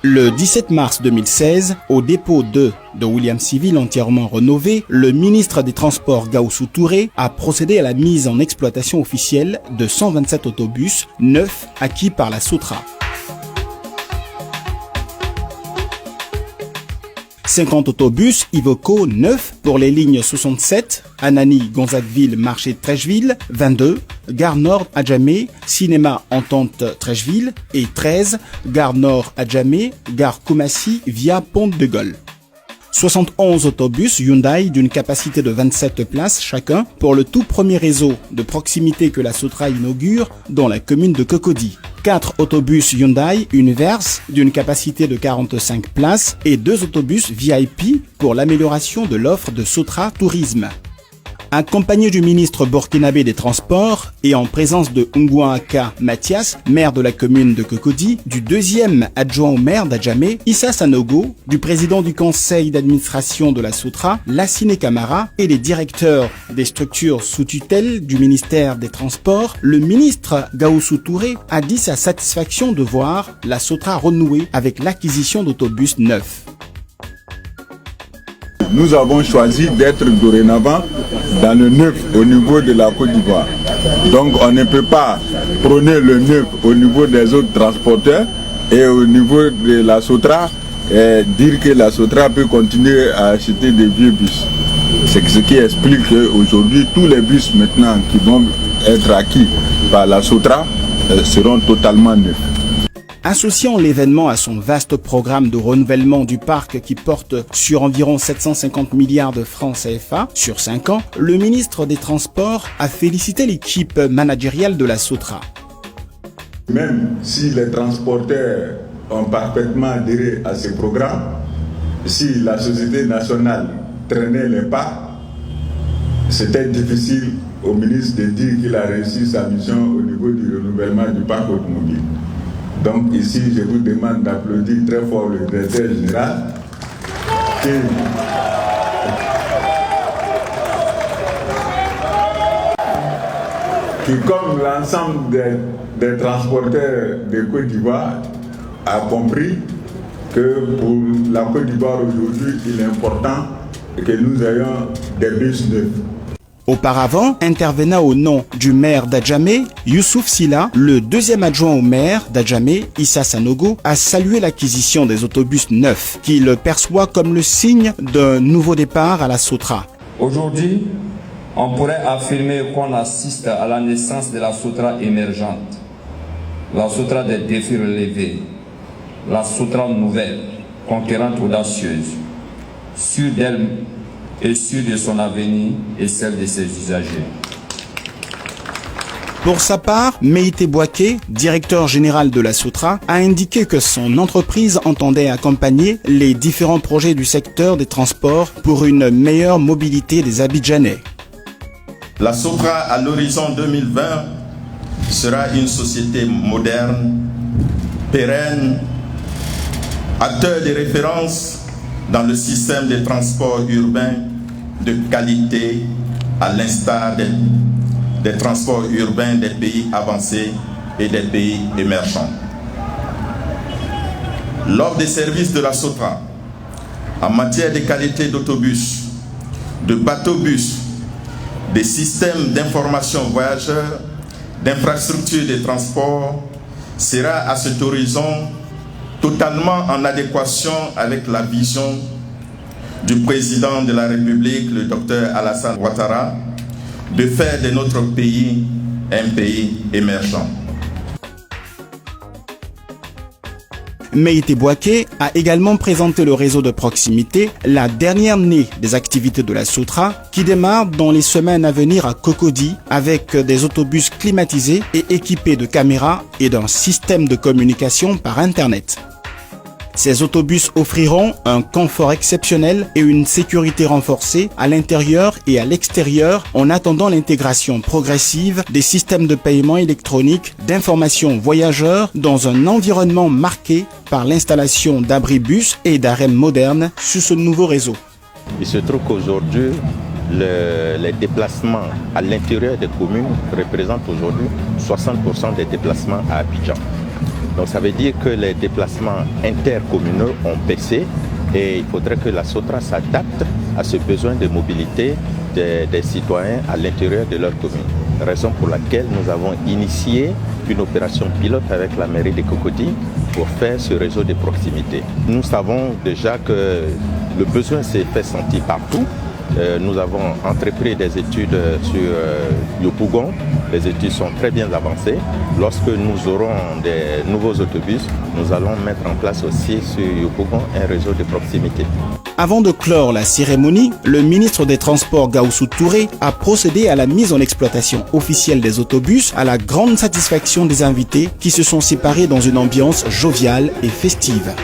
Le 17 mars 2016, au dépôt 2 de Williams-Civil entièrement rénové, le ministre des Transports Gaoussou Touré a procédé à la mise en exploitation officielle de 127 autobus neufs acquis par la Sotra. 50 autobus Iveco neufs pour les lignes 67, Anani, Gonzagueville, Marché Trècheville, 22, Gare Nord Adjamé, Cinéma Entente Trècheville et 13, Gare Nord Adjamé, Gare Koumassi via Pont de Gaulle. 71 autobus Hyundai d'une capacité de 27 places chacun pour le tout premier réseau de proximité que la Sotra inaugure dans la commune de Cocody. 4 autobus Hyundai Universe d'une capacité de 45 places et 2 autobus VIP pour l'amélioration de l'offre de Sotra Tourisme. Accompagné du ministre burkinabé des Transports et en présence de Ngouaka Mathias, maire de la commune de Cocody, du deuxième adjoint au maire d'Adjamé, Issa Sanogo, du président du conseil d'administration de la Sotra, Lassine Camara, et les directeurs des structures sous tutelle du ministère des Transports, le ministre Gaoussou Touré a dit sa satisfaction de voir la Sotra renouer avec l'acquisition d'autobus neufs. Nous avons choisi d'être dorénavant dans le neuf au niveau de la Côte d'Ivoire. Donc on ne peut pas prôner le neuf au niveau des autres transporteurs et au niveau de la Sotra dire que la Sotra peut continuer à acheter des vieux bus. C'est ce qui explique qu'aujourd'hui tous les bus maintenant qui vont être acquis par la Sotra seront totalement neufs. Associant l'événement à son vaste programme de renouvellement du parc qui porte sur environ 750 milliards de francs CFA sur 5 ans, le ministre des Transports a félicité l'équipe managériale de la Sotra. Même si les transporteurs ont parfaitement adhéré à ce programme, si la société nationale traînait les pas, c'était difficile au ministre de dire qu'il a réussi sa mission au niveau du renouvellement du parc automobile. Donc ici, je vous demande d'applaudir très fort le directeur général qui comme l'ensemble des transporteurs de Côte d'Ivoire, a compris que pour la Côte d'Ivoire aujourd'hui, il est important que nous ayons des bus neufs. Auparavant, intervenant au nom du maire d'Adjamé, Youssouf Silla, le deuxième adjoint au maire d'Adjamé, Issa Sanogo, a salué l'acquisition des autobus neufs, qu'il perçoit comme le signe d'un nouveau départ à la Sotra. Aujourd'hui, on pourrait affirmer qu'on assiste à la naissance de la Sotra émergente, la Sotra des défis relevés, la Sotra nouvelle, conquérante audacieuse, sûre d'elle et sûr de son avenir et celle de ses usagers. Pour sa part, Meïté Bouaké, directeur général de la Sotra, a indiqué que son entreprise entendait accompagner les différents projets du secteur des transports pour une meilleure mobilité des Abidjanais. La Sotra, à l'horizon 2020, sera une société moderne, pérenne, acteur de référence dans le système de transport urbain de qualité à l'instar des transports urbains des pays avancés et des pays émergents. L'offre des services de la Sotra en matière de qualité d'autobus, de bateau-bus, des systèmes d'information voyageurs, d'infrastructures de transport sera à cet horizon totalement en adéquation avec la vision du président de la République, le docteur Alassane Ouattara, de faire de notre pays un pays émergent. Meïté Bouaké a également présenté le réseau de proximité, la dernière née des activités de la Sotra, qui démarre dans les semaines à venir à Cocody avec des autobus climatisés et équipés de caméras et d'un système de communication par Internet. Ces autobus offriront un confort exceptionnel et une sécurité renforcée à l'intérieur et à l'extérieur en attendant l'intégration progressive des systèmes de paiement électronique d'information voyageurs dans un environnement marqué par l'installation d'abribus et d'arrêts modernes sur ce nouveau réseau. Il se trouve qu'aujourd'hui, les déplacements à l'intérieur des communes représentent aujourd'hui 60% des déplacements à Abidjan. Donc ça veut dire que les déplacements intercommunaux ont baissé et il faudrait que la SOTRA s'adapte à ce besoin de mobilité des citoyens à l'intérieur de leur commune. Raison pour laquelle nous avons initié une opération pilote avec la mairie de Cocody pour faire ce réseau de proximité. Nous savons déjà que le besoin s'est fait sentir partout. Nous avons entrepris des études sur Yopougon. Les études sont très bien avancées. Lorsque nous aurons des nouveaux autobus, nous allons mettre en place aussi sur Yopougon un réseau de proximité. Avant de clore la cérémonie, le ministre des Transports Gaoussou Touré a procédé à la mise en exploitation officielle des autobus à la grande satisfaction des invités qui se sont séparés dans une ambiance joviale et festive.